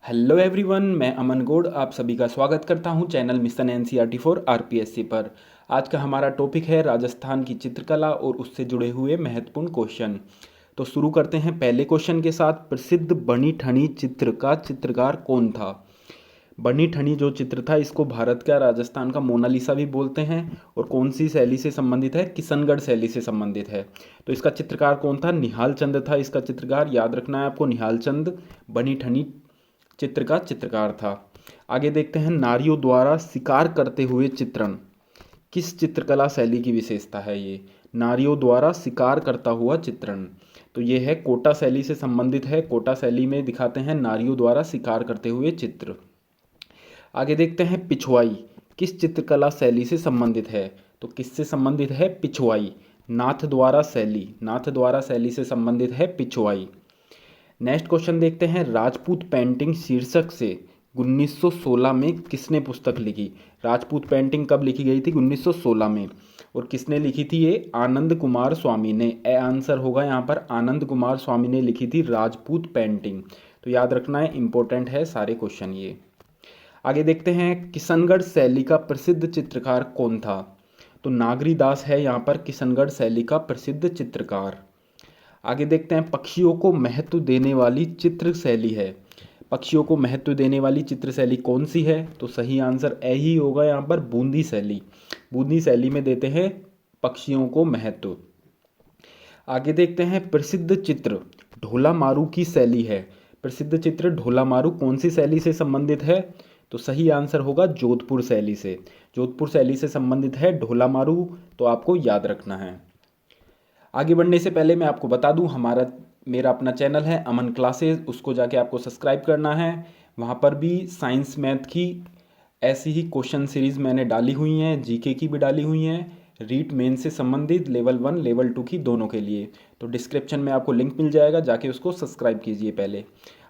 Hello everyone, मैं अमन गौड़ आप सभी का स्वागत करता हूं channel mission NCERT for RPSC पर। आज का हमारा टॉपिक है राजस्थान की चित्रकला और उससे जुड़े हुए महत्वपूर्ण क्वेश्चन। तो शुरू करते हैं पहले क्वेश्चन के साथ। प्रसिद्ध बनी ठनी चित्र का चित्रकार कौन था? बनी ठनी जो चित्र था इसको भारत का राजस्थान का मोनालिसा भी बोलते हैं। और कौन सी शैली से संबंधित है? किशनगढ़ शैली से संबंधित है। तो इसका चित्रकार कौन था? निहाल चंद था इसका चित्रकार। याद रखना है आपको, निहाल चंद बनी ठनी चित्र का चित्रकार था। आगे देखते हैं, नारियों द्वारा शिकार करते हुए चित्रण किस चित्रकला शैली की विशेषता है? ये नारियों द्वारा शिकार करता हुआ चित्रण तो ये है कोटा शैली से संबंधित है। कोटा शैली में दिखाते हैं नारियों द्वारा शिकार करते हुए चित्र। आगे देखते हैं, पिछवाई किस चित्रकला शैली से संबंधित है? तो किससे संबंधित है? पिछवाई नाथ द्वारा शैली, नाथ द्वारा शैली से संबंधित है पिछवाई। नेक्स्ट क्वेश्चन देखते हैं, राजपूत पेंटिंग शीर्षक से 1916 में किसने पुस्तक लिखी? राजपूत पेंटिंग कब लिखी गई थी? 1916 में। और किसने लिखी थी? ये आनंद कुमार स्वामी ने। ए आंसर होगा यहाँ पर, आनंद कुमार स्वामी ने लिखी थी राजपूत पेंटिंग। तो याद रखना है, इंपॉर्टेंट है सारे क्वेश्चन ये। आगे देखते हैं, किशनगढ़ शैली का प्रसिद्ध चित्रकार कौन था? तो नागरी दास है यहाँ पर किशनगढ़ शैली का प्रसिद्ध चित्रकार। आगे देखते हैं, पक्षियों को महत्व देने वाली चित्र शैली है। पक्षियों को महत्व देने वाली चित्र शैली कौन सी है? तो सही आंसर ए ही होगा यहाँ पर, बूंदी शैली। बूंदी शैली में देते हैं पक्षियों को महत्व। आगे देखते हैं, प्रसिद्ध चित्र ढोला मारू की शैली है। प्रसिद्ध चित्र ढोला मारू कौन सी शैली से संबंधित है? तो सही आंसर होगा जोधपुर शैली से। जोधपुर शैली से संबंधित है ढोला मारू, तो आपको याद रखना है। आगे बढ़ने से पहले मैं आपको बता दूं, मेरा अपना चैनल है अमन क्लासेज, उसको जाके आपको सब्सक्राइब करना है। वहाँ पर भी साइंस मैथ की ऐसी ही क्वेश्चन सीरीज़ मैंने डाली हुई हैं, जीके की भी डाली हुई हैं, रीट मेन से संबंधित लेवल 1 लेवल 2 की दोनों के लिए। तो डिस्क्रिप्शन में आपको लिंक मिल जाएगा, जाके उसको सब्सक्राइब कीजिए पहले।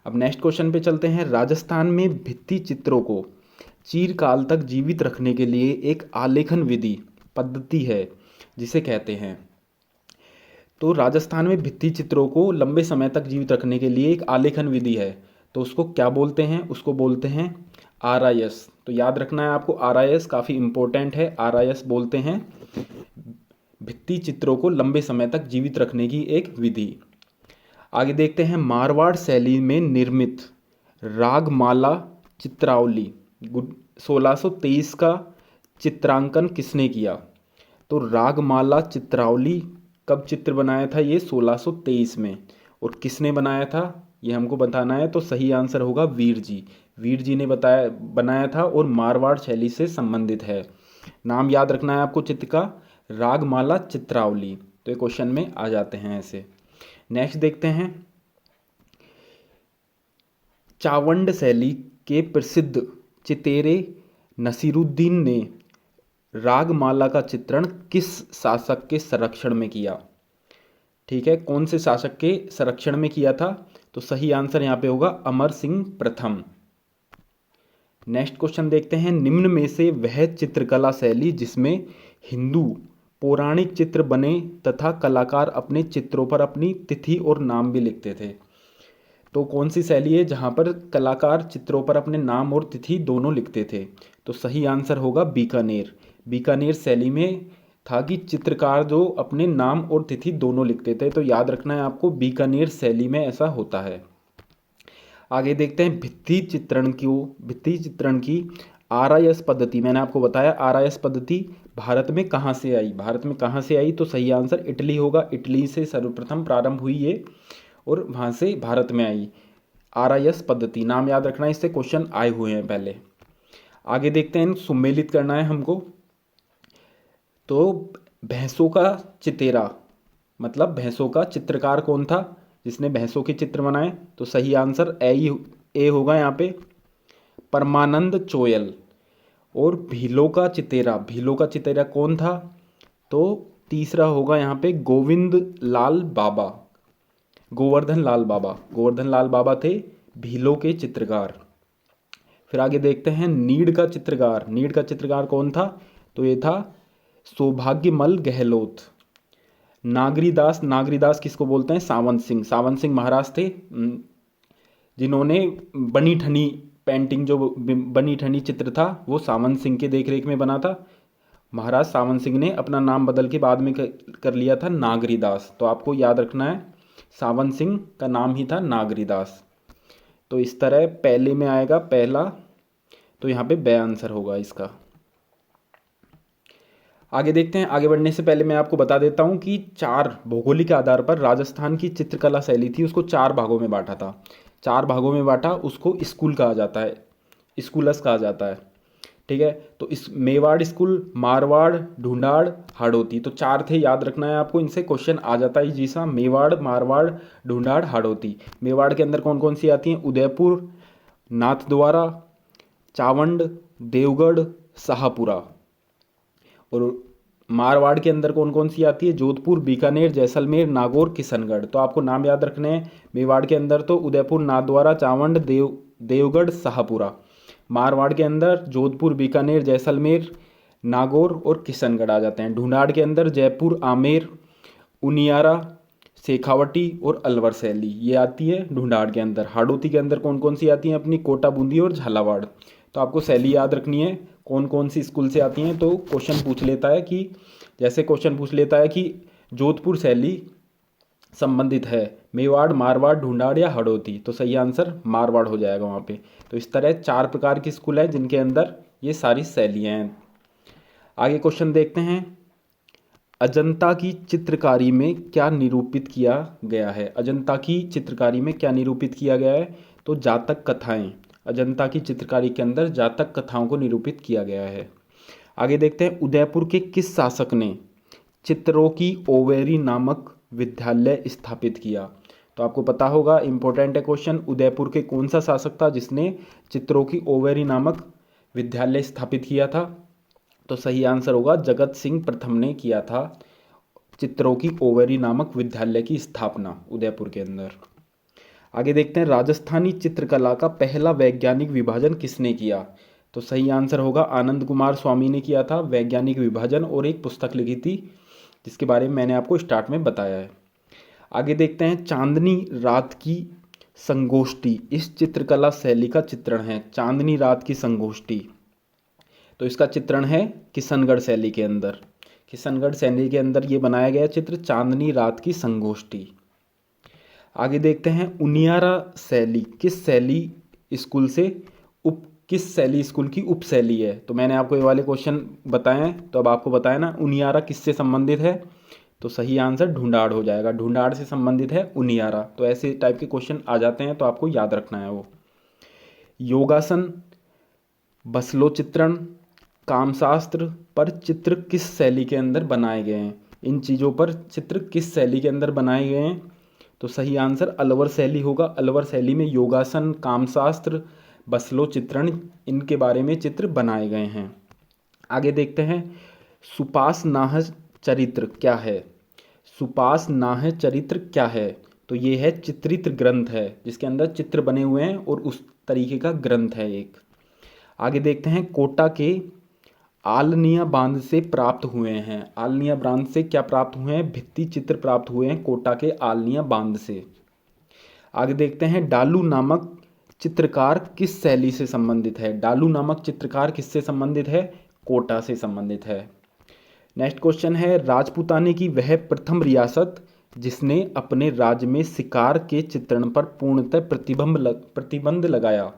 अब नेक्स्ट क्वेश्चन पे चलते हैं। राजस्थान में भित्ति चित्रों को चिरकाल तक जीवित रखने के लिए एक आलेखन विधि पद्धति है जिसे कहते हैं। तो राजस्थान में भित्ति चित्रों को लंबे समय तक जीवित रखने के लिए एक आलेखन विधि है, तो उसको क्या बोलते हैं? उसको बोलते हैं आरआईएस। तो याद रखना है आपको, आरआईएस काफ़ी इंपॉर्टेंट है। आरआईएस बोलते हैं भित्ति चित्रों को लंबे समय तक जीवित रखने की एक विधि। आगे देखते हैं, मारवाड़ शैली में निर्मित रागमाला चित्रावली 1623 का चित्रांकन किसने किया? तो रागमाला चित्रावली कब चित्र बनाया था? ये 1623 में। और किसने बनाया था ये हमको बताना है। तो सही आंसर होगा वीर जी। वीर जी ने बनाया था और मारवाड़ शैली से संबंधित है। नाम याद रखना है आपको चित्र का, रागमाला चित्रावली। तो ये क्वेश्चन में आ जाते हैं ऐसे। नेक्स्ट देखते हैं, चावंड शैली के प्रसिद्ध चितेरे नसीरुद्दीन ने रागमाला का चित्रण किस शासक के संरक्षण में किया? ठीक है, कौन से शासक के संरक्षण में किया था? तो सही आंसर यहाँ पे होगा अमर सिंह प्रथम। नेक्स्ट क्वेश्चन देखते हैं, निम्न में से वह चित्रकला शैली जिसमें हिंदू पौराणिक चित्र बने तथा कलाकार अपने चित्रों पर अपनी तिथि और नाम भी लिखते थे। तो कौन सी शैली है जहाँ पर कलाकार चित्रों पर अपने नाम और तिथि दोनों लिखते थे? तो सही आंसर होगा बीकानेर। बीकानेर शैली में था कि चित्रकार जो अपने नाम और तिथि दोनों लिखते थे। तो याद रखना है आपको, बीकानेर शैली में ऐसा होता है। आगे देखते हैं, भित्ति चित्रण की आरआईएस पद्धति। मैंने आपको बताया आरआईएस पद्धति भारत में कहाँ से आई? भारत में कहाँ से आई? तो सही आंसर इटली होगा। इटली से सर्वप्रथम प्रारंभ हुई ये और वहाँ से भारत में आई आरआईएस पद्धति। नाम याद रखना है, इससे क्वेश्चन आए हुए हैं पहले। आगे देखते हैं, सुमेलित करना है हमको। तो भैंसों का चितेरा मतलब भैंसों का चित्रकार कौन था जिसने भैंसों के चित्र बनाए? तो सही आंसर ए होगा यहाँ पे, परमानंद चोयल। और भीलों का चितेरा कौन था? तो तीसरा होगा यहाँ पे गोवर्धन लाल बाबा थे भीलों के चित्रकार। फिर आगे देखते हैं, नीड़ का चित्रकार कौन था? तो ये था सौभाग्यमल गहलोत। नागरी दास किसको बोलते हैं? सावंत सिंह महाराज थे जिन्होंने बनी ठनी पेंटिंग, जो बनी ठनी चित्र था वो सावंत सिंह के देखरेख में बना था। महाराज सावंत सिंह ने अपना नाम बदल के बाद में कर लिया था नागरीदास। तो आपको याद रखना है सावंत सिंह का नाम ही था नागरीदास। तो इस तरह पहले में आएगा पहला, तो यहाँ पे ब आंसर होगा इसका। आगे देखते हैं। आगे बढ़ने से पहले मैं आपको बता देता हूँ कि 4 भौगोलिक आधार पर राजस्थान की चित्रकला शैली थी, उसको 4 भागों में बांटा था। 4 भागों में बांटा, उसको स्कूल कहा जाता है, स्कूलस कहा जाता है। ठीक है, तो इस मेवाड़ स्कूल, मारवाड़, ढूंढाड़, हाड़ौती, तो 4 थे, याद रखना है आपको। इनसे क्वेश्चन आ जाता है जी सा, मेवाड़, मारवाड़, ढूंढाड़, हाड़ौती। मेवाड़ के अंदर कौन कौन सी आती हैं? उदयपुर, नाथद्वारा, चावंड, देवगढ़, शाहपुरा। और मारवाड़ के अंदर कौन कौन सी आती है? जोधपुर, बीकानेर, जैसलमेर, नागौर, किशनगढ़। तो आपको नाम याद रखने हैं। मेवाड़ के अंदर तो उदयपुर, नाथद्वारा, चावंड, देवगढ़, शाहपुरा। मारवाड़ के अंदर जोधपुर, बीकानेर, जैसलमेर, नागौर और किशनगढ़ आ जाते हैं। ढूंढाड़ के अंदर जयपुर, आमेर, उनियारा, शेखावटी और अलवर शैली, ये आती है ढूंढाड़ के अंदर। हाड़ौती के अंदर कौन कौन सी आती हैं? अपनी कोटा, बूंदी और झालावाड़। तो आपको शैली याद रखनी है कौन कौन सी स्कूल से आती हैं। तो क्वेश्चन पूछ लेता है कि, जैसे क्वेश्चन पूछ लेता है कि जोधपुर शैली संबंधित है मेवाड़, मारवाड़, ढूंढाड़ या हाड़ौती, तो सही आंसर मारवाड़ हो जाएगा वहाँ पे। तो इस तरह 4 प्रकार की स्कूल हैं जिनके अंदर ये सारी शैलियाँ हैं। आगे क्वेश्चन देखते हैं। अजंता की चित्रकारी में क्या निरूपित किया गया है? अजंता की चित्रकारी में क्या निरूपित किया गया है? तो जातक कथाएं। अजंता की चित्रकारी के अंदर जातक कथाओं को निरूपित किया गया है। आगे देखते हैं। उदयपुर के किस शासक ने चित्रों की ओवेरी नामक विद्यालय स्थापित किया? तो आपको पता होगा, इंपॉर्टेंट है क्वेश्चन। उदयपुर के कौन सा शासक था जिसने चित्रों की ओवेरी नामक विद्यालय स्थापित किया था? तो सही आंसर होगा जगत सिंह प्रथम ने किया था चित्रों की ओवेरी नामक विद्यालय की स्थापना उदयपुर के अंदर। आगे देखते हैं। राजस्थानी चित्रकला का पहला वैज्ञानिक विभाजन किसने किया? तो सही आंसर होगा आनंद कुमार स्वामी ने किया था वैज्ञानिक विभाजन, और एक पुस्तक लिखी थी जिसके बारे में मैंने आपको स्टार्ट में बताया है। आगे देखते हैं। चांदनी रात की संगोष्ठी इस चित्रकला शैली का चित्रण है। चांदनी रात की संगोष्ठी, तो इसका चित्रण है किशनगढ़ शैली के अंदर। किशनगढ़ शैली के अंदर ये बनाया गया चित्र चांदनी रात की संगोष्ठी। आगे देखते हैं। उनियारा शैली किस शैली स्कूल से किस शैली स्कूल की उपशैली है? तो मैंने आपको ये वाले क्वेश्चन बताए हैं, तो अब आपको बताया ना उनियारा किससे संबंधित है? तो सही आंसर ढूंढाड़ हो जाएगा। ढूंढाड़ से संबंधित है उनियारा। तो ऐसे टाइप के क्वेश्चन आ जाते हैं, तो आपको याद रखना है वो। योगासन, बसलो चित्रण, कामशास्त्र पर चित्र किस शैली के अंदर बनाए गए हैं? इन चीज़ों पर चित्र किस शैली के अंदर बनाए गए हैं? तो सही आंसर अलवर शैली होगा। अलवर शैली में योगासन, कामशास्त्र, बसलो चित्रण, इनके बारे में चित्र बनाए गए हैं। आगे देखते हैं। सुपासनाह चरित्र क्या है? सुपासनाह चरित्र क्या है? तो ये है चित्रित ग्रंथ है जिसके अंदर चित्र बने हुए हैं और उस तरीके का ग्रंथ है एक। आगे देखते हैं। कोटा के आलनिया बांध से प्राप्त हुए हैं। आलनिया बांध से क्या प्राप्त हुए हैं? भित्ति चित्र प्राप्त हुए हैं कोटा के आलनिया बांध से। आगे देखते हैं। डालू नामक चित्रकार किस शैली से संबंधित है? डालू नामक चित्रकार किससे संबंधित है? कोटा से संबंधित है। नेक्स्ट क्वेश्चन है। राजपूताने की वह प्रथम रियासत जिसने अपने राज्य में शिकार के चित्रण पर पूर्णतः प्रतिबंध लगाया।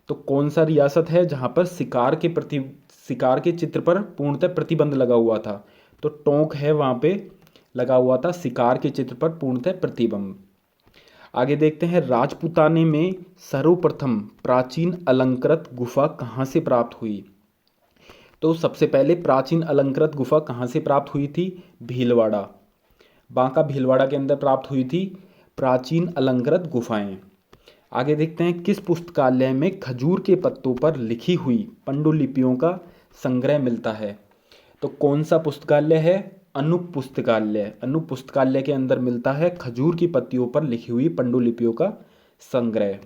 तो कौन सा रियासत है जहां पर शिकार के चित्र पर पूर्णतः प्रतिबंध लगा हुआ था? तो टोंक है, वहां पे लगा हुआ था शिकार के चित्र पर पूर्णतः प्रतिबंध। आगे देखते हैं। राजपूताने में सर्वप्रथम प्राचीन अलंकृत गुफा कहाँ से प्राप्त हुई? तो सबसे पहले प्राचीन अलंकृत गुफा कहाँ से प्राप्त हुई थी? भीलवाड़ा, बांका भीलवाड़ा के अंदर प्राप्त हुई थी प्राचीन अलंकृत गुफाएं। आगे देखते हैं। किस पुस्तकालय में खजूर के पत्तों पर लिखी हुई पांडुलिपियों का संग्रह मिलता है? तो कौन सा पुस्तकालय है? अनूप पुस्तकालय। अनूप पुस्तकालय के अंदर मिलता है खजूर की पत्तियों पर लिखी हुई पांडुलिपियों का संग्रह।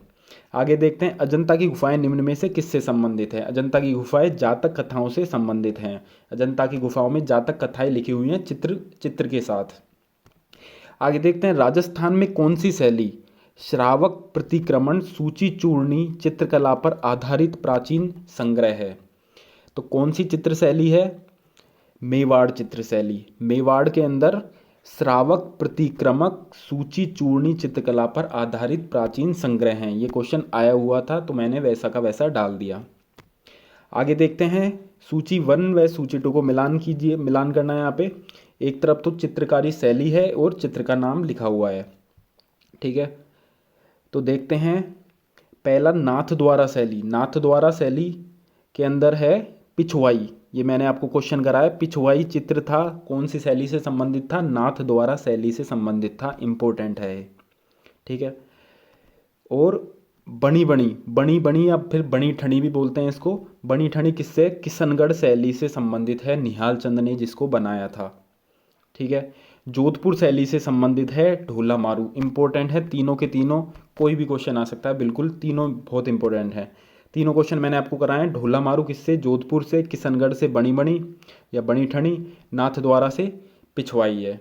आगे देखते हैं। अजंता की गुफाएं निम्न में से किससे संबंधित है? अजंता की गुफाएं जातक कथाओं से संबंधित हैं। अजंता की गुफाओं में जातक कथाएं लिखी हुई हैं चित्र के साथ। आगे देखते हैं। राजस्थान में कौन सी शैली श्रावक प्रतिक्रमण सूची चूर्णी चित्रकला पर आधारित प्राचीन संग्रह है। तो कौन सी चित्र शैली है? मेवाड़ चित्र शैली। मेवाड़ के अंदर श्रावक प्रतिक्रमक सूची चूर्णी चित्रकला पर आधारित प्राचीन संग्रह हैं। ये क्वेश्चन आया हुआ था तो मैंने वैसा का वैसा डाल दिया। आगे देखते हैं, सूची 1 व सूची 2 को मिलान कीजिए। मिलान करना है यहाँ पे। एक तरफ तो चित्रकारी शैली है और चित्र का नाम लिखा हुआ है, ठीक है। तो देखते हैं, पहला नाथ द्वारा शैली। नाथ द्वारा शैली के अंदर है पिछवाई। ये मैंने आपको क्वेश्चन कराया, पिछवाई चित्र था, कौन सी शैली से संबंधित था? नाथ द्वारा शैली से संबंधित था। इंपॉर्टेंट है, ठीक है। और बणी बणी, बणी बणी या फिर बणी ठणी भी बोलते हैं इसको। बणी ठणी किससे? किशनगढ़ शैली से संबंधित है, निहाल चंद ने जिसको बनाया था, ठीक है। जोधपुर शैली से संबंधित है ढोला मारू। इंपॉर्टेंट है, तीनों के तीनों कोई भी क्वेश्चन आ सकता है, बिल्कुल तीनों बहुत इंपॉर्टेंट है। तीनों क्वेश्चन मैंने आपको कराए हैं। ढोला मारू किससे? जोधपुर से। किशनगढ़ से बणी बणी या बणी ठणी। नाथ द्वारा से पिछवाई है।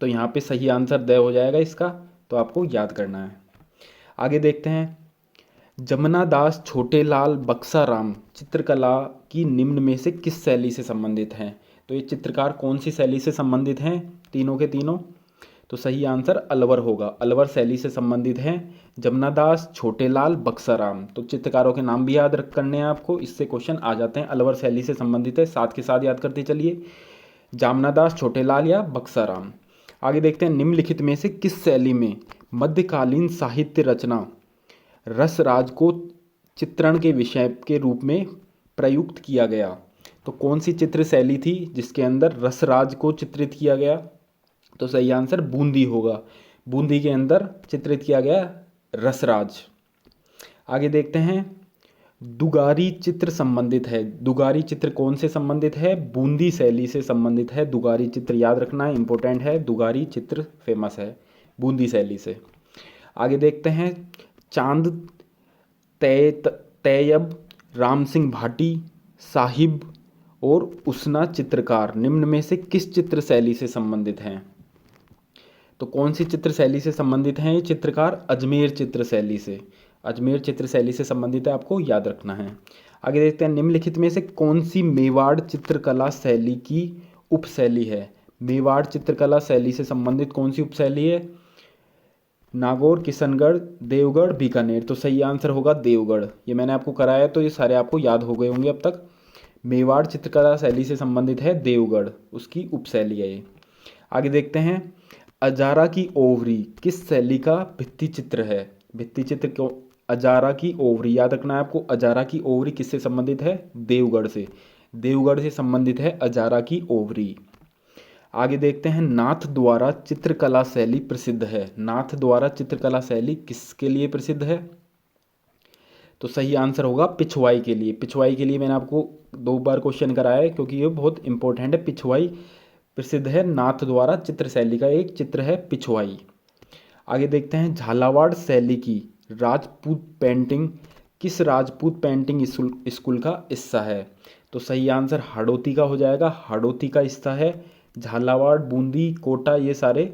तो यहाँ पे सही आंसर द हो जाएगा इसका, तो आपको याद करना है। आगे देखते हैं, जमुना दास छोटेलाल बक्साराम चित्रकला की निम्न में से किस शैली से संबंधित हैं? तो ये चित्रकार कौन सी शैली से संबंधित हैं? तीनों के तीनों। तो सही आंसर अलवर होगा। अलवर शैली से संबंधित हैं जमुना दास, छोटेलाल, बक्साराम। तो चित्रकारों के नाम भी याद करने हैं आपको, इससे क्वेश्चन आ जाते हैं। अलवर शैली से संबंधित है, साथ के साथ याद करते चलिए, जमुना दास, छोटेलाल या बक्साराम। आगे देखते हैं, निम्नलिखित में से किस शैली में मध्यकालीन साहित्य रचना रसराज को चित्रण के विषय के रूप में प्रयुक्त किया गया? तो कौन सी चित्र शैली थी जिसके अंदर रसराज को चित्रित किया गया? तो सही आंसर बूंदी होगा। बूंदी के अंदर चित्रित किया गया रसराज। आगे देखते हैं, दुगारी चित्र संबंधित है। दुगारी चित्र कौन से संबंधित है? बूंदी शैली से संबंधित है। दुगारी चित्र याद रखना है, इंपॉर्टेंट है। दुगारी चित्र फेमस है बूंदी शैली से। आगे देखते हैं, चांद तैयब, राम सिंह भाटी, साहिब और उसना चित्रकार निम्न में से किस चित्र शैली से संबंधित हैं? तो कौन सी चित्र शैली से संबंधित हैं ये चित्रकार? अजमेर चित्र शैली से। अजमेर चित्र शैली से संबंधित है, आपको याद रखना है। आगे देखते हैं, निम्नलिखित में से कौन सी मेवाड़ चित्रकला शैली की उपशैली है? मेवाड़ चित्रकला शैली से संबंधित कौन सी उपशैली है? नागौर, किशनगढ़, देवगढ़, बीकानेर। तो सही आंसर होगा देवगढ़। ये मैंने आपको कराया तो ये सारे आपको याद हो गए होंगे अब तक। मेवाड़ चित्रकला शैली से संबंधित है देवगढ़, उसकी उपशैली है ये। आगे देखते हैं, अजारा की ओवरी किस शैली का भित्ति चित्र है? भित्ति चित्र क्यों? अजारा की ओवरी याद रखना है आपको। अजारा की ओवरी किससे संबंधित है? देवगढ़ से। देवगढ़ से संबंधित है अजारा की ओवरी। आगे देखते हैं, नाथ द्वारा चित्रकला शैली प्रसिद्ध है। नाथ द्वारा चित्रकला शैली किसके लिए प्रसिद्ध है? तो सही आंसर होगा पिछवाई के लिए। पिछवाई के लिए मैंने आपको 2 बार क्वेश्चन कराया है क्योंकि ये बहुत इंपॉर्टेंट है। पिछवाई प्रसिद्ध है नाथ द्वारा चित्र शैली का एक चित्र है पिछवाई। आगे देखते हैं, झालावाड़ शैली की राजपूत पेंटिंग किस राजपूत पेंटिंग स्कूल का हिस्सा है? तो सही आंसर हाड़ौती का हो जाएगा। हाड़ौती का हिस्सा है झालावाड़, बूंदी, कोटा, ये सारे,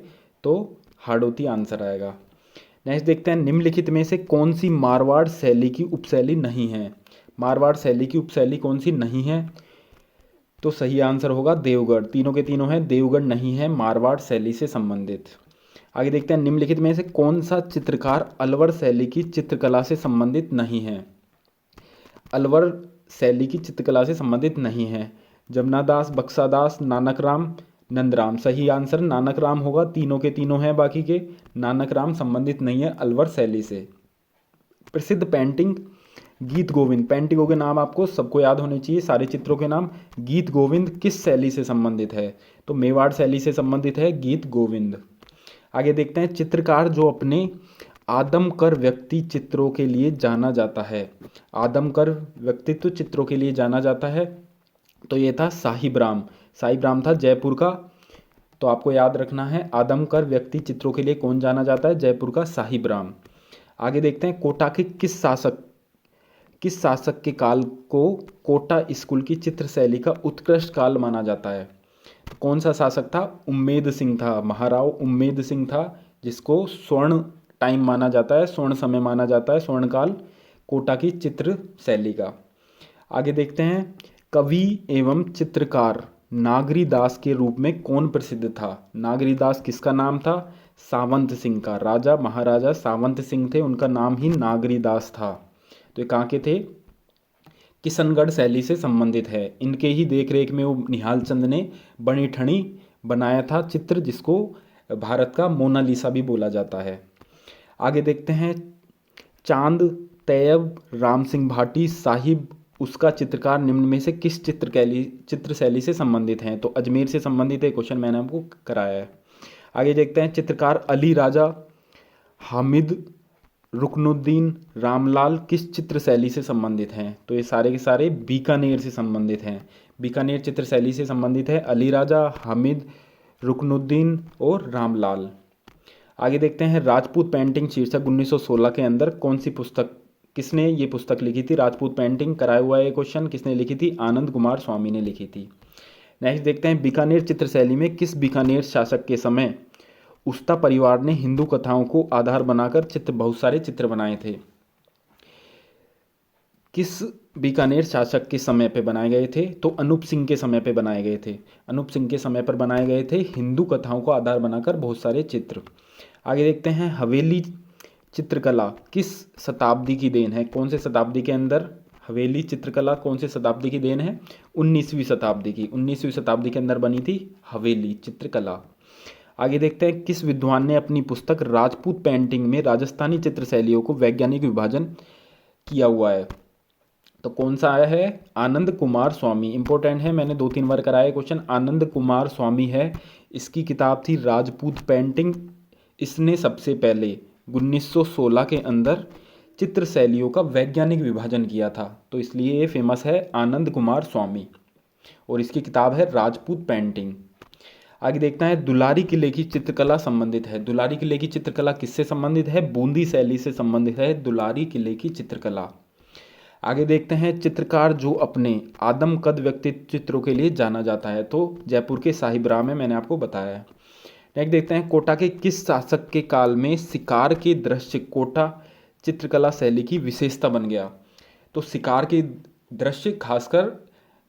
तो हाड़ौती आंसर आएगा। नेक्स्ट देखते हैं, निम्नलिखित में से कौन सी मारवाड़ शैली की उपशैली नहीं है? मारवाड़ शैली की उपशैली कौन सी नहीं है? तो सही आंसर होगा देवगढ़। तीनों के तीनों हैं, देवगढ़ नहीं है मारवाड़ शैली से संबंधित। आगे देखते हैं, निम्नलिखित में से कौन सा चित्रकार अलवर शैली की चित्रकला से संबंधित नहीं है? अलवर शैली की चित्रकला से संबंधित नहीं है। जमुना दास, बक्सादास, नानक राम, नंदराम। सही आंसर नानक राम होगा। तीनों के तीनों हैं बाकी के। नानक राम संबंधित नहीं है अलवर शैली से। प्रसिद्ध पेंटिंग गीत गोविंद। पेंटिंगों के नाम आपको सबको याद होने चाहिए, सारे चित्रों के नाम। गीत गोविंद किस शैली से संबंधित है? तो मेवाड़ शैली से संबंधित है गीत गोविंद। आगे देखते हैं, चित्रकार जो अपने आदमकर व्यक्ति चित्रों के लिए जाना जाता है। आदमकर व्यक्तित्व चित्रों के लिए जाना जाता है, तो ये था साहिब राम। साहिब राम था जयपुर का। तो आपको याद रखना है, आदमकर व्यक्ति चित्रों के लिए कौन जाना जाता है? जयपुर का साहिब राम। आगे देखते हैं, कोटा के किस शासक के काल को कोटा स्कूल की चित्र शैली का उत्कृष्ट काल माना जाता है? कौन सा शासक था? उम्मेद सिंह था। महाराव उम्मेद सिंह था, जिसको स्वर्ण टाइम माना जाता है, स्वर्ण समय माना जाता है, स्वर्णकाल कोटा की चित्र शैली का। आगे देखते हैं, कवि एवं चित्रकार नागरीदास के रूप में कौन प्रसिद्ध था? नागरीदास किसका नाम था? सावंत सिंह का। राजा महाराजा सावंत सिंह थे, उनका नाम ही नागरीदास था। तो ये कहाँ के थे? किशनगढ़ शैली से संबंधित है। इनके ही देखरेख में वो निहाल चंद ने बनी ठनी बनाया था चित्र, जिसको भारत का मोनालिसा भी बोला जाता है। आगे देखते हैं, चांद तैयब राम सिंह भाटी साहिब उसका चित्रकार निम्न में से किस चित्र शैली से संबंधित हैं? तो अजमेर से संबंधित है, क्वेश्चन मैंने आपको कराया है। आगे देखते हैं, चित्रकार अली राजा हामिद रुकनुद्दीन रामलाल किस चित्र शैली से संबंधित हैं? तो ये सारे के सारे बीकानेर से संबंधित हैं। बीकानेर चित्र शैली से संबंधित है अली राजा, हामिद, रुकनुद्दीन और रामलाल। आगे देखते हैं, राजपूत पेंटिंग शीर्षक 1916 के अंदर कौन सी पुस्तक, किसने ये पुस्तक लिखी थी? राजपूत पेंटिंग कराया हुआ है क्वेश्चन, किसने लिखी थी? आनंद कुमार स्वामी ने लिखी थी। नेक्स्ट देखते हैं, बीकानेर चित्र शैली में किस बीकानेर शासक के समय उस्ता परिवार ने हिंदू कथाओं को आधार बनाकर बहुत सारे चित्र बनाए थे? किस बीकानेर शासक के समय पे बनाए गए थे? तो अनूप सिंह के समय पे बनाए गए थे। अनूप सिंह के समय पर बनाए गए थे हिंदू कथाओं को आधार बनाकर बहुत सारे चित्र। आगे देखते हैं, हवेली चित्रकला किस शताब्दी की देन है? कौन से शताब्दी के अंदर हवेली चित्रकला कौन से शताब्दी की देन है? 19वीं शताब्दी की। 19वीं शताब्दी के अंदर बनी थी हवेली चित्रकला। आगे देखते हैं, किस विद्वान ने अपनी पुस्तक राजपूत पेंटिंग में राजस्थानी चित्र शैलियों को वैज्ञानिक विभाजन किया हुआ है? तो कौन सा आया है? आनंद कुमार स्वामी। इंपॉर्टेंट है, मैंने 2-3 बार कराया क्वेश्चन। आनंद कुमार स्वामी है, इसकी किताब थी राजपूत पेंटिंग। इसने सबसे पहले 1916 के अंदर चित्र शैलियों का वैज्ञानिक विभाजन किया था, तो इसलिए ये फेमस है आनंद कुमार स्वामी, और इसकी किताब है राजपूत पेंटिंग। आगे देखना है, दुलारी किले की चित्रकला संबंधित है। दुलारी किले की चित्रकला किससे संबंधित है? बूंदी शैली से संबंधित है दुलारी किले की चित्रकला। आगे देखते हैं, चित्रकार जो अपने आदमकद व्यक्तित्व चित्रों के लिए जाना जाता है, तो जयपुर के साहिब राम है, मैंने आपको बताया है। नेक्स्ट देखते हैं, कोटा के किस शासक के काल में शिकार के दृश्य कोटा चित्रकला शैली की विशेषता बन गया? तो शिकार के दृश्य खासकर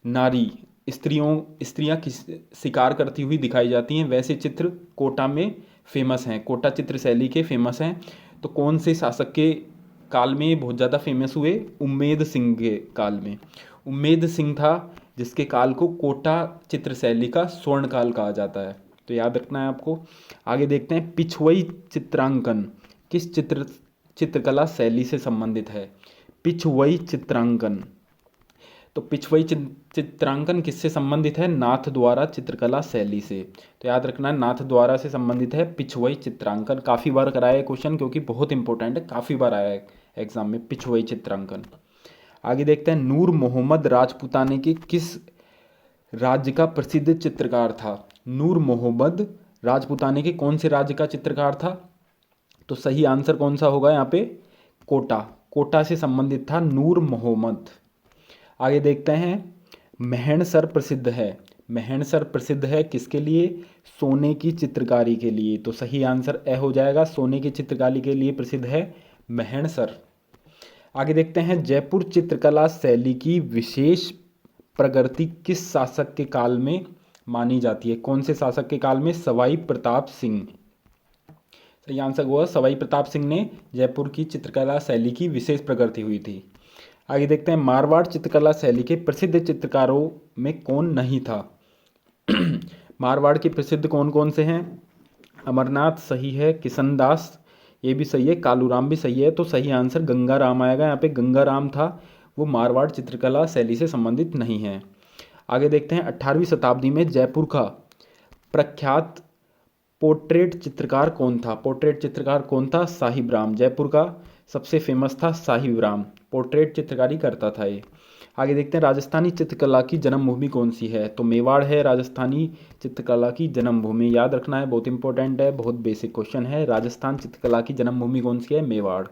नारी स्त्रियां शिकार करती हुई दिखाई जाती हैं, वैसे चित्र कोटा में फेमस हैं, कोटा चित्र शैली के फेमस हैं। तो कौन से शासक के काल में ये बहुत ज़्यादा फेमस हुए? उम्मेद सिंह के काल में। उम्मेद सिंह था जिसके काल को कोटा चित्र शैली का स्वर्ण काल कहा जाता है, तो याद रखना है आपको। आगे देखते हैं, पिछवई चित्रांकन किस चित्रकला शैली से संबंधित है? पिछवई चित्रांकन। तो पिछवई चित्रांकन किससे संबंधित है? नाथ द्वारा चित्रकला शैली से। तो याद रखना है, नाथ द्वारा से संबंधित है पिछवई चित्रांकन। काफ़ी बार कराया है क्वेश्चन, क्योंकि बहुत इंपॉर्टेंट है, काफ़ी बार आया है एग्जाम में पिछवई चित्रांकन। आगे देखते हैं, नूर मोहम्मद राजपूताने के किस राज्य का प्रसिद्ध चित्रकार था? नूर मोहम्मद राजपूताने के कौन से राज्य का चित्रकार था? तो सही आंसर कौन सा होगा यहाँ पे? कोटा। कोटा से संबंधित था नूर मोहम्मद। आगे देखते हैं, मेहणसर प्रसिद्ध है। मेहणसर प्रसिद्ध है किसके लिए? सोने की चित्रकारी के लिए। तो सही आंसर ए हो जाएगा, सोने की चित्रकारी के लिए प्रसिद्ध है मेहणसर। आगे देखते हैं, जयपुर चित्रकला शैली की विशेष प्रगति किस शासक के काल में मानी जाती है? कौन से शासक के काल में? सवाई प्रताप सिंह। सही आंसर हुआ, सवाई प्रताप सिंह ने जयपुर की चित्रकला शैली की विशेष प्रगति हुई थी। आगे देखते हैं, मारवाड़ चित्रकला शैली के प्रसिद्ध चित्रकारों में कौन नहीं था? मारवाड़ के प्रसिद्ध कौन कौन से हैं? अमरनाथ सही है, किशनदास ये भी सही है, कालूराम भी सही है। तो सही आंसर गंगाराम आएगा। यहाँ पे गंगाराम था, वो मारवाड़ चित्रकला शैली से संबंधित नहीं है। आगे देखते हैं, 18वीं शताब्दी में जयपुर का प्रख्यात पोर्ट्रेट चित्रकार कौन था? पोर्ट्रेट चित्रकार कौन था? साहिब राम। जयपुर का सबसे फेमस था साहिब राम, पोर्ट्रेट चित्रकारी करता था ये। आगे देखते हैं, राजस्थानी चित्रकला की जन्मभूमि कौन सी है? तो मेवाड़ है राजस्थानी चित्रकला की जन्मभूमि। याद रखना है, बहुत इंपॉर्टेंट है, बहुत बेसिक क्वेश्चन है। राजस्थान चित्रकला की जन्मभूमि कौन सी है? मेवाड़।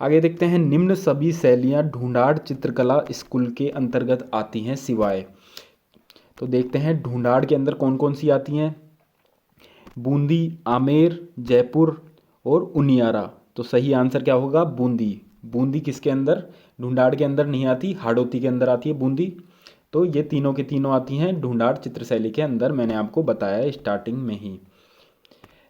आगे देखते हैं, निम्न सभी शैलियाँ ढूंढाड़ चित्रकला स्कूल के अंतर्गत आती हैं सिवाय। तो देखते हैं ढूंढाड़ के अंदर कौन कौन सी आती हैं? बूंदी, आमेर, जयपुर और उनियारा। तो सही आंसर क्या होगा? बूंदी। बूंदी किसके अंदर? ढूंढाड़ के अंदर नहीं आती, हाड़ौती के अंदर आती है बूंदी। तो ये तीनों के तीनों आती हैं ढूंढाड़ चित्रशैली के अंदर, मैंने आपको बताया स्टार्टिंग में ही।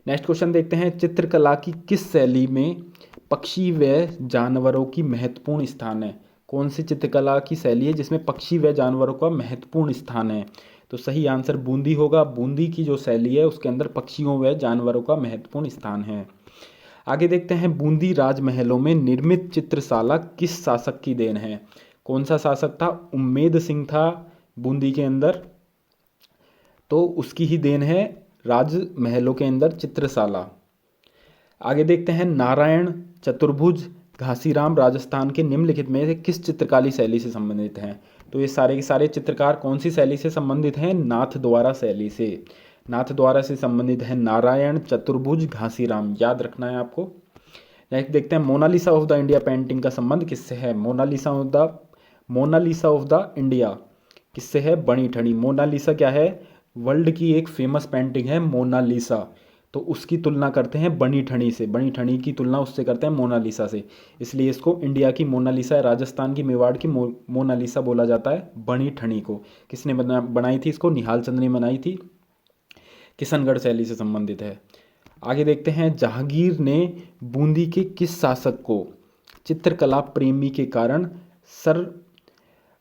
नेक्स्ट क्वेश्चन देखते हैं, चित्रकला की किस शैली में पक्षी व जानवरों की महत्वपूर्ण स्थान है? कौन सी चित्रकला की शैली है जिसमें पक्षी व जानवरों का महत्वपूर्ण स्थान है? तो सही आंसर बूंदी होगा। बूंदी की जो शैली है उसके अंदर पक्षियों व जानवरों का महत्वपूर्ण स्थान है। आगे देखते हैं, बूंदी राजमहलों में निर्मित चित्रशाला किस शासक की देन है? कौन सा शासक था? उम्मेद सिंह था बूंदी के अंदर, तो उसकी ही देन है राजमहलों के अंदर चित्रशाला। आगे देखते हैं, नारायण, चतुर्भुज, घासीराम राजस्थान के निम्नलिखित में से किस चित्रकारी शैली से संबंधित हैं? तो ये सारे के सारे चित्रकार कौन सी शैली से संबंधित हैं? नाथद्वारा शैली से। नाथद्वारा से संबंधित है नारायण, चतुर्भुज, घासीराम, याद रखना है आपको। नेक्स्ट देखते हैं, Mona Lisa of the India painting का संबंध किससे है? मोनालिसा ऑफ द इंडिया किससे है? बनी ठनी। मोनालिसा क्या है? वर्ल्ड की एक फेमस पेंटिंग है मोनालिसा, तो उसकी तुलना करते हैं बनी ठनी से। बनी ठनी की तुलना उससे करते हैं मोनालिसा से, इसलिए इसको इंडिया की मोनालिसा, राजस्थान की मेवाड़ की मोनालिसा बोला जाता है बनी ठनी को। किसने बनाई थी इसको? निहाल चंद ने बनाई थी। किशनगढ़ शैली से संबंधित है। आगे देखते हैं, जहांगीर ने बूंदी के किस शासक को चित्रकला प्रेमी के कारण सर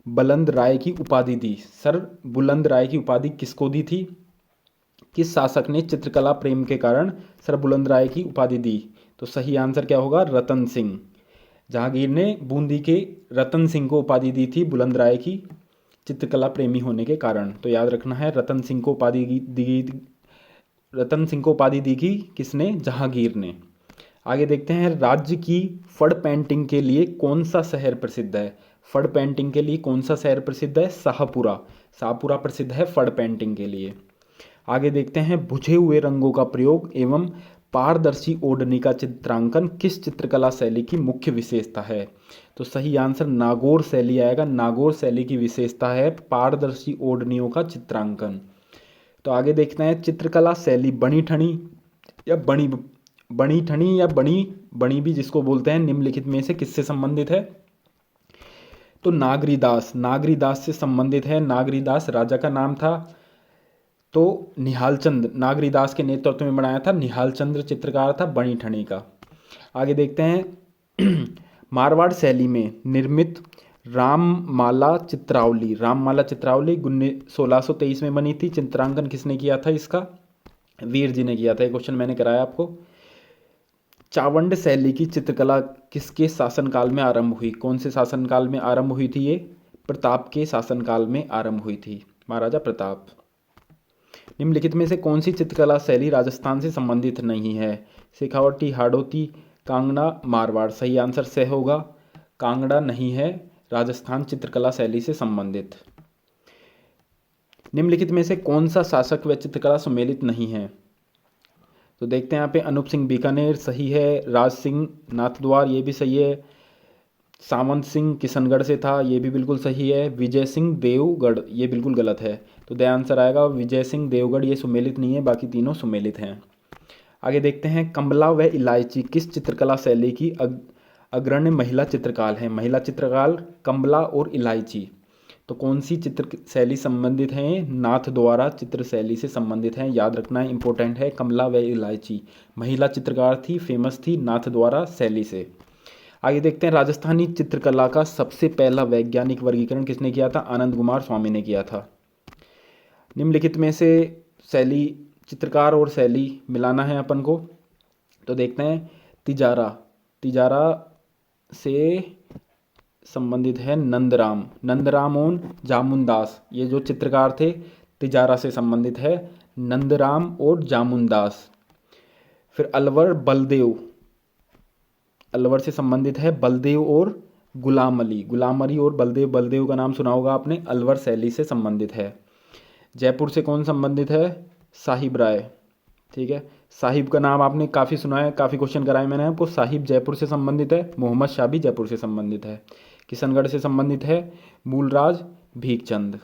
बुलंद राय की उपाधि दी? सर बुलंद राय की उपाधि किसको दी थी? किस शासक ने चित्रकला प्रेम के कारण सर बुलंद राय की उपाधि दी? तो सही आंसर क्या होगा? रतन सिंह। जहांगीर ने बूंदी के रतन सिंह को उपाधि दी थी बुलंद राय की चित्रकला प्रेमी होने के कारण। तो याद रखना है, रतन सिंह को उपाधि दी गई किसने? जहांगीर ने। आगे देखते हैं, राज्य की फड़ पेंटिंग के लिए कौन सा शहर प्रसिद्ध है? फड़ पेंटिंग के लिए कौन सा शहर प्रसिद्ध है? शाहपुरा। शाहपुरा प्रसिद्ध है फड़ पेंटिंग के लिए। आगे देखते हैं, बुझे हुए रंगों का प्रयोग एवं पारदर्शी ओढ़नी का चित्रांकन किस चित्रकला शैली की मुख्य विशेषता है? तो सही आंसर नागौर शैली आएगा। नागौर शैली की विशेषता है पारदर्शी ओढ़नियों का चित्रांकन। तो आगे देखते हैं, चित्रकला शैली बनी ठनी या बणी भी जिसको बोलते हैं, निम्नलिखित में से किससे संबंधित है? तो नागरीदास से संबंधित है। नागरीदास राजा का नाम था। तो निहालचंद नागरीदास के नेतृत्व में बनाया था। निहालचंद्र चित्रकार था बनी ठनी का। आगे देखते हैं, मारवाड़ शैली में निर्मित राममाला चित्रावली 1623 में बनी थी। चित्रांकन किसने किया था इसका? वीर जी ने किया था। ये क्वेश्चन मैंने कराया आपको। चावंड शैली की चित्रकला किसके शासनकाल में आरंभ हुई? कौन से शासनकाल में आरंभ हुई थी ये? प्रताप के शासनकाल में आरंभ हुई थी, महाराजा प्रताप। निम्नलिखित में से कौन सी चित्रकला शैली राजस्थान से संबंधित नहीं है? शेखावटी, हाड़ौती, कांगड़ा, मारवाड़। सही आंसर से होगा। कांगड़ा नहीं है राजस्थान चित्रकला शैली से संबंधित। निम्नलिखित में से कौन सा शासक व चित्रकला सम्मिलित नहीं है? तो देखते हैं यहाँ पे, अनूप सिंह बीकानेर सही है, राज सिंह नाथद्वार ये भी सही है, सावंत सिंह किशनगढ़ से था ये भी बिल्कुल सही है, विजय सिंह देवगढ़ ये बिल्कुल गलत है। तो द आंसर आएगा विजय सिंह देवगढ़, ये सुमेलित नहीं है, बाकी तीनों सुमेलित हैं। आगे देखते हैं, कमला व इलायची किस चित्रकला शैली की अग्रणी महिला चित्रकार है? महिला चित्रकार कमला और इलायची। तो कौन सी चित्र शैली संबंधित हैं? नाथ द्वारा चित्र शैली से संबंधित हैं, याद रखना है, इंपॉर्टेंट है। कमला व इलायची महिला चित्रकार थी, फेमस थी नाथ द्वारा शैली से। आगे देखते हैं, राजस्थानी चित्रकला का सबसे पहला वैज्ञानिक वर्गीकरण किसने किया था? आनंद कुमार स्वामी ने किया था। निम्नलिखित में से शैली, चित्रकार और शैली मिलाना है अपन को। तो देखते हैं, तिजारा से संबंधित है नंदराम और जामुनदास, ये जो चित्रकार थे तिजारा से संबंधित है नंदराम और जामुनदास। फिर अलवर से संबंधित है बलदेव और गुलाम अली और बलदेव का नाम सुना होगा आपने, अलवर शैली से संबंधित है। जयपुर से कौन संबंधित है? साहिब राय, ठीक है, साहिब का नाम आपने काफ़ी सुना है, काफ़ी क्वेश्चन कराए मैंने आपको। साहिब जयपुर से संबंधित है। मोहम्मद शाह भी जयपुर से संबंधित है। किशनगढ़ से संबंधित है मूलराज भीखचंद।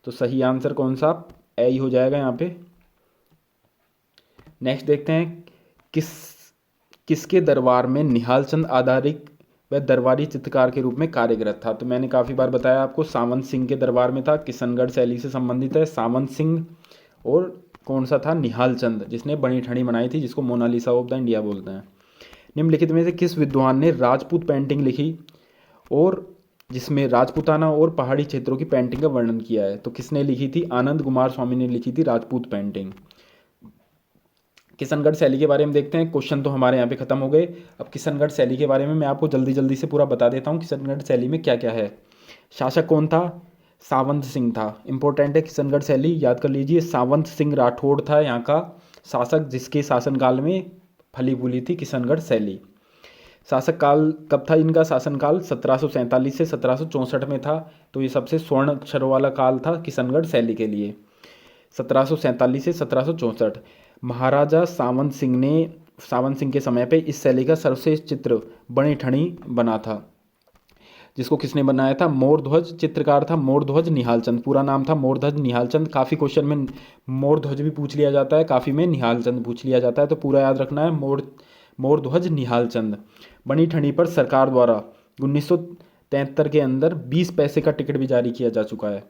तो सही आंसर कौन सा? ए ही हो जाएगा यहाँ पे। नेक्स्ट देखते हैं, किसके दरबार में निहाल चंद आधारिक व दरबारी चित्रकार के रूप में कार्यरत था? तो मैंने काफ़ी बार बताया आपको, सावंत सिंह के दरबार में था, किशनगढ़ शैली से संबंधित है सावंत सिंह। और कौन सा था? निहाल चंद, जिसने बनी ठनी बनाई थी, जिसको मोनालिसा ऑफ द इंडिया बोलते हैं। निम्नलिखित में से किस विद्वान ने राजपूत पेंटिंग लिखी और जिसमें राजपूताना और पहाड़ी क्षेत्रों की पेंटिंग का वर्णन किया है? तो किसने लिखी थी? आनंद कुमार स्वामी ने लिखी थी राजपूत पेंटिंग। किशनगढ़ शैली के बारे में देखते हैं। क्वेश्चन तो हमारे यहाँ पे खत्म हो गए। अब किशनगढ़ शैली के बारे में मैं आपको जल्दी जल्दी से पूरा बता देता हूँ। किशनगढ़ शैली में क्या क्या है। शासक कौन था? सावंत सिंह था। इंपॉर्टेंट है किशनगढ़ शैली, याद कर लीजिए। सावंत सिंह राठौड़ था यहाँ का शासक, जिसके शासनकाल में फली फूली थी किशनगढ़ शैली। शासक काल कब था इनका? शासनकाल 1747 से 1764 में था। तो ये सबसे स्वर्ण अक्षरों वाला काल था किशनगढ़ शैली के लिए, 1747 से 1764। महाराजा सावंत सिंह के समय पे इस शैली का सर्वश्रेष्ठ चित्र बनी ठनी बना था, जिसको किसने बनाया था? मोरध्वज चित्रकार था मोरध्वज निहालचंद। पूरा नाम था मोरध्वज निहालचंद। काफ़ी क्वेश्चन में मोरध्वज भी पूछ लिया जाता है, काफ़ी में निहालचंद पूछ लिया जाता है, तो पूरा याद रखना है। मोरध्वज निहालचंद। बनी ठनी पर सरकार द्वारा 1973 के अंदर 20 पैसे का टिकट भी जारी किया जा चुका है।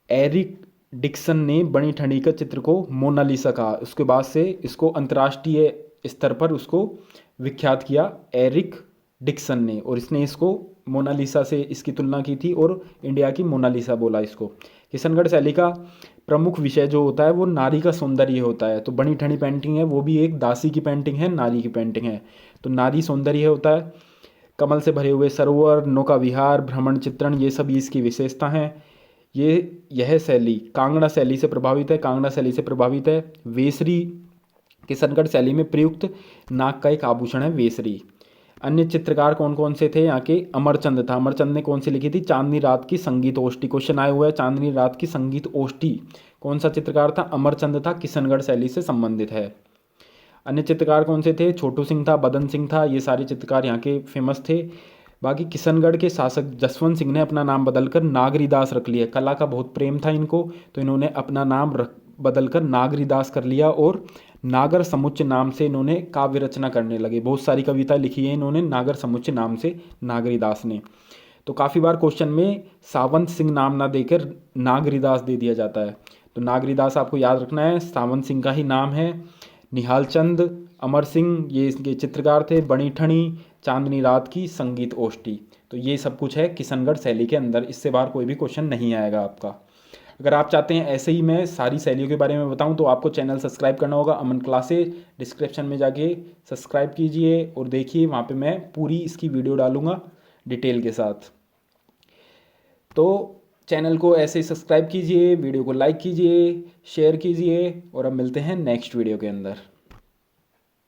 एरिक डिक्सन ने बनी ठनी का चित्र को मोनालिसा कहा। उसके बाद से इसको अंतर्राष्ट्रीय स्तर पर उसको विख्यात किया एरिक डिक्सन ने, और इसने इसको मोनालिसा से इसकी तुलना की थी और इंडिया की मोनालिसा बोला इसको। किशनगढ़ शैली का प्रमुख विषय जो होता है वो नारी का सौंदर्य होता है। तो बनी ठनी पेंटिंग है वो भी एक दासी की पेंटिंग है, नारी की पेंटिंग है, तो नारी सौंदर्य होता है। कमल से भरे हुए सरोवर, नौका विहार, भ्रमण चित्रण, ये सभी इसकी विशेषता हैं। यह शैली कांगड़ा शैली से प्रभावित है। कांगड़ा शैली से प्रभावित है। वेसरी किशनगढ़ शैली में प्रयुक्त नाक का एक आभूषण है वेसरी। अन्य चित्रकार कौन कौन से थे यहाँ के? अमरचंद था। अमरचंद ने कौन सी लिखी थी? चांदनी रात की संगीत ओष्ठी। क्वेश्चन आया हुआ है चांदनी रात की संगीत ओष्ठी कौन सा चित्रकार था? अमरचंद था, किशनगढ़ शैली से संबंधित है। अन्य चित्रकार कौन से थे? छोटू सिंह था, बदन सिंह था, ये सारे चित्रकार यहाँ के फेमस थे। बाकी किशनगढ़ के शासक जसवंत सिंह ने अपना नाम बदलकर नागरीदास रख लिया। कला का बहुत प्रेम था इनको, तो इन्होंने अपना नाम बदलकर नागरीदास कर लिया और नागर समुच्चय नाम से इन्होंने काव्य रचना करने लगे। बहुत सारी कविता लिखी है इन्होंने नागर समुच्चय नाम से, नागरीदास ने। तो काफ़ी बार क्वेश्चन में सावंत सिंह नाम ना देकर नागरीदास दे दिया जाता है, तो नागरीदास आपको याद रखना है, सावंत सिंह का ही नाम है। निहालचंद, अमर सिंह ये इसके चित्रकार थे। बनी ठनी, चांदनी रात की संगीत ओष्ठी, तो ये सब कुछ है किशनगढ़ शैली के अंदर। इससे बाहर कोई भी क्वेश्चन नहीं आएगा आपका। अगर आप चाहते हैं ऐसे ही मैं सारी शैलियों के बारे में बताऊं तो आपको चैनल सब्सक्राइब करना होगा, अमन क्लासेज। डिस्क्रिप्शन में जाके सब्सक्राइब कीजिए और देखिए, वहाँ पे मैं पूरी इसकी वीडियो डालूंगा डिटेल के साथ। तो चैनल को ऐसे ही सब्सक्राइब कीजिए, वीडियो को लाइक कीजिए, शेयर कीजिए, और अब मिलते हैं नेक्स्ट वीडियो के अंदर।